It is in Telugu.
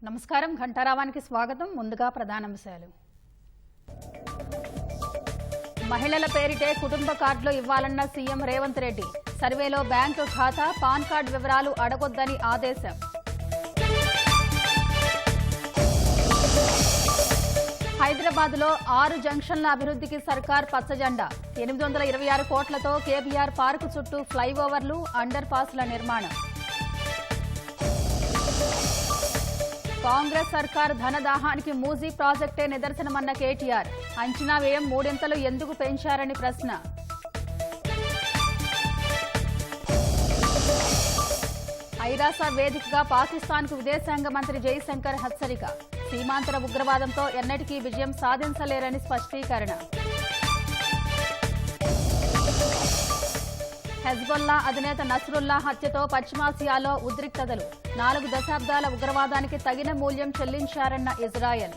నమస్కారం ఘంటారావానికి స్వాగతం. ముందుగా ప్రధానాంశాలు. మహిళల పేరిటే కుటుంబ కార్డులు ఇవ్వాలన్న సీఎం రేవంత్ రెడ్డి. సర్వేలో బ్యాంకు ఖాతా, పాన్ కార్డు వివరాలు అడగొద్దని ఆదేశం. హైదరాబాద్లో 6 జంక్షన్ల అభివృద్ధికి సర్కార్ పచ్చజెండా. 826 కోట్లతో కేబీఆర్ పార్కు చుట్టూ ఫ్లైఓవర్లు, అండర్ పాస్ల నిర్మాణం. కాంగ్రెస్ సర్కార్ ధనదాహానికి మూసీ ప్రాజెక్టే నిదర్శనమన్న కేటీఆర్. అంచనా వ్యయం 3 ఎందుకు పెంచారని ప్రశ్న. ఐరాస వేదికగా పాకిస్తాన్కు విదేశాంగ మంత్రి జైశంకర్ హెచ్చరిక. సీమాంతర ఉగ్రవాదంతో ఎన్నటికీ విజయం సాధించలేరని స్పష్టీకరణ. హెజ్బొల్లా అధినేత నస్రుల్లా హత్యతో పశ్చిమాసియాలో ఉద్రిక్తతలు. 4 దశాబ్దాల ఉగ్రవాదానికి తగిన మూల్యం చెల్లించారన్న ఇజ్రాయెల్.